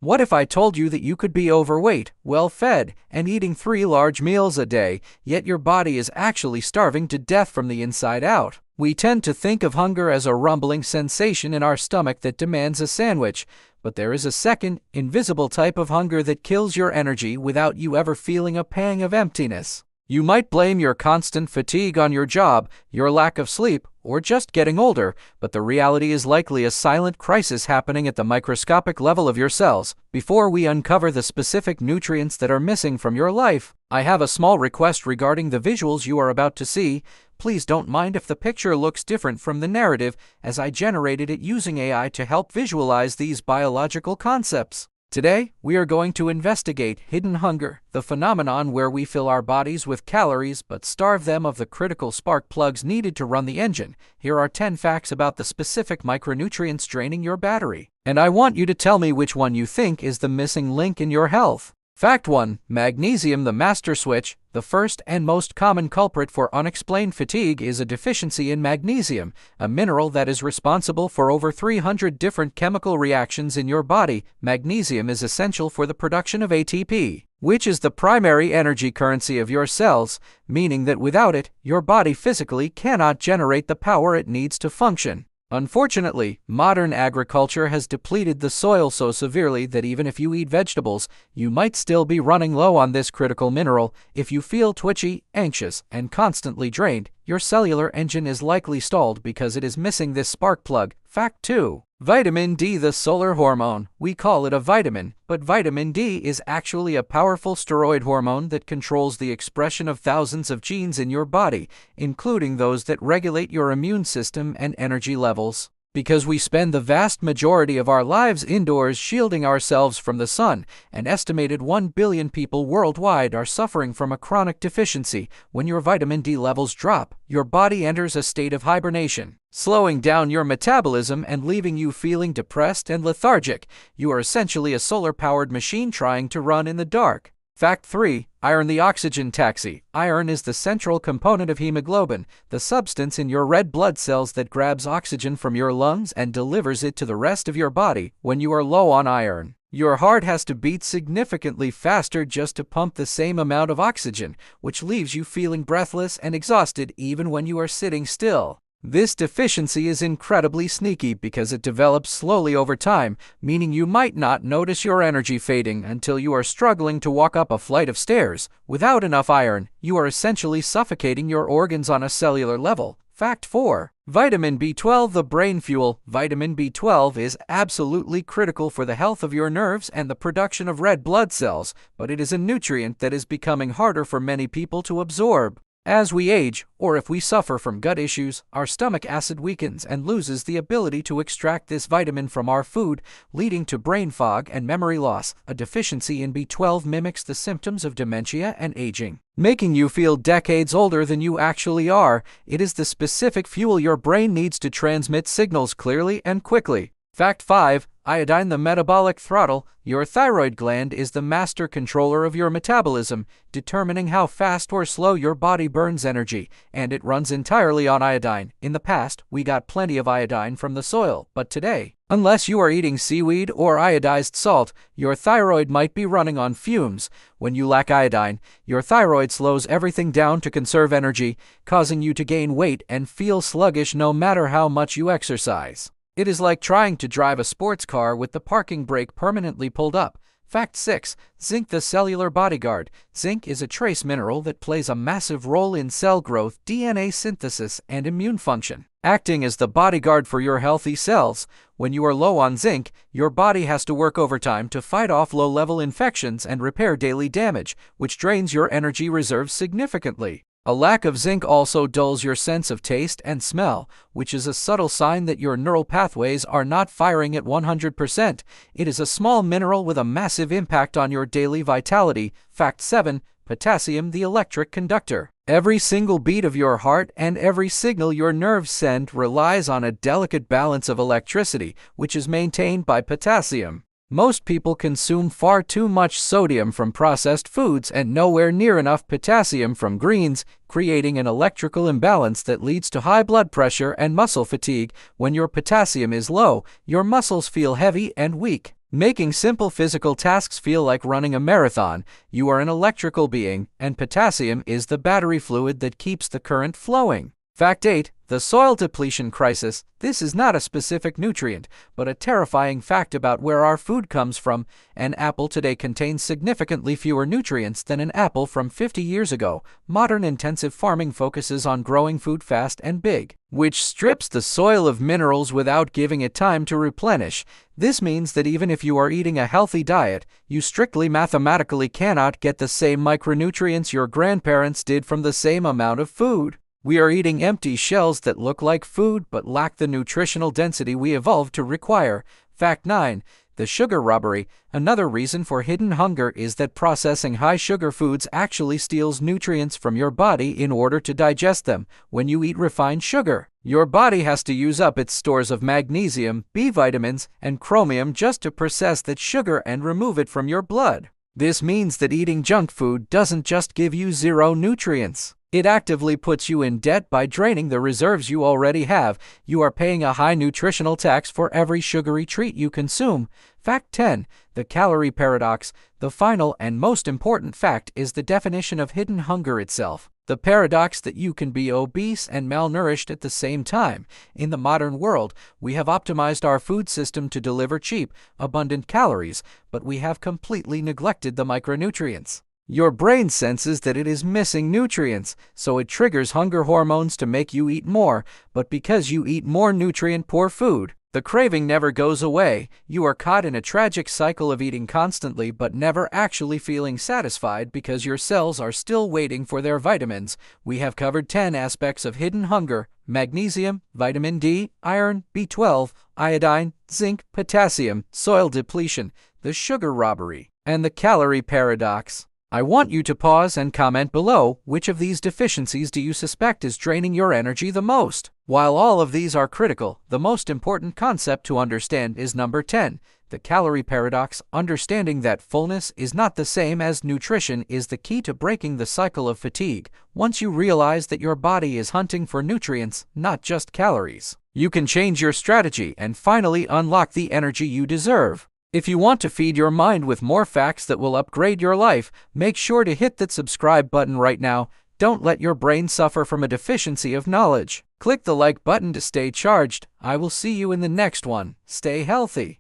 What if I told you that you could be overweight, well-fed, and eating 3 large meals a day, yet your body is actually starving to death from the inside out? We tend to think of hunger as a rumbling sensation in our stomach that demands a sandwich, but there is a second, invisible type of hunger that kills your energy without you ever feeling a pang of emptiness. You might blame your constant fatigue on your job, your lack of sleep, or just getting older, but the reality is likely a silent crisis happening at the microscopic level of your cells. Before we uncover the specific nutrients that are missing from your life, I have a small request regarding the visuals you are about to see. Please don't mind if the picture looks different from the narrative, as I generated it using AI to help visualize these biological concepts. Today, we are going to investigate hidden hunger, the phenomenon where we fill our bodies with calories but starve them of the critical spark plugs needed to run the engine. Here are 10 facts about the specific micronutrients draining your battery, and I want you to tell me which one you think is the missing link in your health. Fact 1. Magnesium, the master switch. The first and most common culprit for unexplained fatigue is a deficiency in magnesium, a mineral that is responsible for over 300 different chemical reactions in your body. Magnesium is essential for the production of ATP, which is the primary energy currency of your cells, meaning that without it, your body physically cannot generate the power it needs to function. Unfortunately, modern agriculture has depleted the soil so severely that even if you eat vegetables, you might still be running low on this critical mineral. If you feel twitchy, anxious, and constantly drained, your cellular engine is likely stalled because it is missing this spark plug. Fact 2. Vitamin D, the solar hormone. We call it a vitamin, but vitamin D is actually a powerful steroid hormone that controls the expression of thousands of genes in your body, including those that regulate your immune system and energy levels. Because we spend the vast majority of our lives indoors shielding ourselves from the sun, an estimated 1 billion people worldwide are suffering from a chronic deficiency. When your vitamin D levels drop, your body enters a state of hibernation, slowing down your metabolism and leaving you feeling depressed and lethargic. You are essentially a solar-powered machine trying to run in the dark. Fact 3. Iron, the oxygen taxi. Iron is the central component of hemoglobin, the substance in your red blood cells that grabs oxygen from your lungs and delivers it to the rest of your body. When you are low on iron, your heart has to beat significantly faster just to pump the same amount of oxygen, which leaves you feeling breathless and exhausted even when you are sitting still. This deficiency is incredibly sneaky because it develops slowly over time, meaning you might not notice your energy fading until you are struggling to walk up a flight of stairs. Without enough iron, you are essentially suffocating your organs on a cellular level. Fact 4. Vitamin B12, the brain fuel. Vitamin B12 is absolutely critical for the health of your nerves and the production of red blood cells, but it is a nutrient that is becoming harder for many people to absorb. As we age, or if we suffer from gut issues, our stomach acid weakens and loses the ability to extract this vitamin from our food, leading to brain fog and memory loss. A deficiency in B12 mimics the symptoms of dementia and aging, making you feel decades older than you actually are. It is the specific fuel your brain needs to transmit signals clearly and quickly. Fact 5. Iodine, the metabolic throttle. Your thyroid gland is the master controller of your metabolism, determining how fast or slow your body burns energy, and it runs entirely on iodine. In the past, we got plenty of iodine from the soil, but today, unless you are eating seaweed or iodized salt, your thyroid might be running on fumes. When you lack iodine, your thyroid slows everything down to conserve energy, causing you to gain weight and feel sluggish no matter how much you exercise. It is like trying to drive a sports car with the parking brake permanently pulled up. Fact 6. Zinc, the cellular bodyguard. Zinc is a trace mineral that plays a massive role in cell growth, DNA synthesis, and immune function, acting as the bodyguard for your healthy cells. When you are low on zinc, your body has to work overtime to fight off low-level infections and repair daily damage, which drains your energy reserves significantly. A lack of zinc also dulls your sense of taste and smell, which is a subtle sign that your neural pathways are not firing at 100%. It is a small mineral with a massive impact on your daily vitality. Fact 7. Potassium, the electric conductor. Every single beat of your heart and every signal your nerves send relies on a delicate balance of electricity, which is maintained by potassium. Most people consume far too much sodium from processed foods and nowhere near enough potassium from greens, creating an electrical imbalance that leads to high blood pressure and muscle fatigue. When your potassium is low, your muscles feel heavy and weak, making simple physical tasks feel like running a marathon. You are an electrical being, and potassium is the battery fluid that keeps the current flowing. Fact 8. The soil depletion crisis. This is not a specific nutrient, but a terrifying fact about where our food comes from. An apple today contains significantly fewer nutrients than an apple from 50 years ago. Modern intensive farming focuses on growing food fast and big, which strips the soil of minerals without giving it time to replenish. This means that even if you are eating a healthy diet, you strictly mathematically cannot get the same micronutrients your grandparents did from the same amount of food. We are eating empty shells that look like food but lack the nutritional density we evolved to require. Fact 9. The sugar robbery. Another reason for hidden hunger is that processing high-sugar foods actually steals nutrients from your body in order to digest them. When you eat refined sugar, your body has to use up its stores of magnesium, B vitamins, and chromium just to process that sugar and remove it from your blood. This means that eating junk food doesn't just give you zero nutrients. It actively puts you in debt by draining the reserves you already have. You are paying a high nutritional tax for every sugary treat you consume. Fact 10. The calorie paradox. The final and most important fact is the definition of hidden hunger itself. The paradox that you can be obese and malnourished at the same time. In the modern world, we have optimized our food system to deliver cheap, abundant calories, but we have completely neglected the micronutrients. Your brain senses that it is missing nutrients, so it triggers hunger hormones to make you eat more, but because you eat more nutrient-poor food, the craving never goes away. You are caught in a tragic cycle of eating constantly but never actually feeling satisfied because your cells are still waiting for their vitamins. We have covered 10 aspects of hidden hunger: magnesium, vitamin D, iron, B12, iodine, zinc, potassium, soil depletion, the sugar robbery, and the calorie paradox. I want you to pause and comment below, which of these deficiencies do you suspect is draining your energy the most? While all of these are critical, the most important concept to understand is number 10, the calorie paradox. Understanding that fullness is not the same as nutrition is the key to breaking the cycle of fatigue. Once you realize that your body is hunting for nutrients, not just calories, you can change your strategy and finally unlock the energy you deserve. If you want to feed your mind with more facts that will upgrade your life, make sure to hit that subscribe button right now. Don't let your brain suffer from a deficiency of knowledge. Click the like button to stay charged. I will see you in the next one. Stay healthy.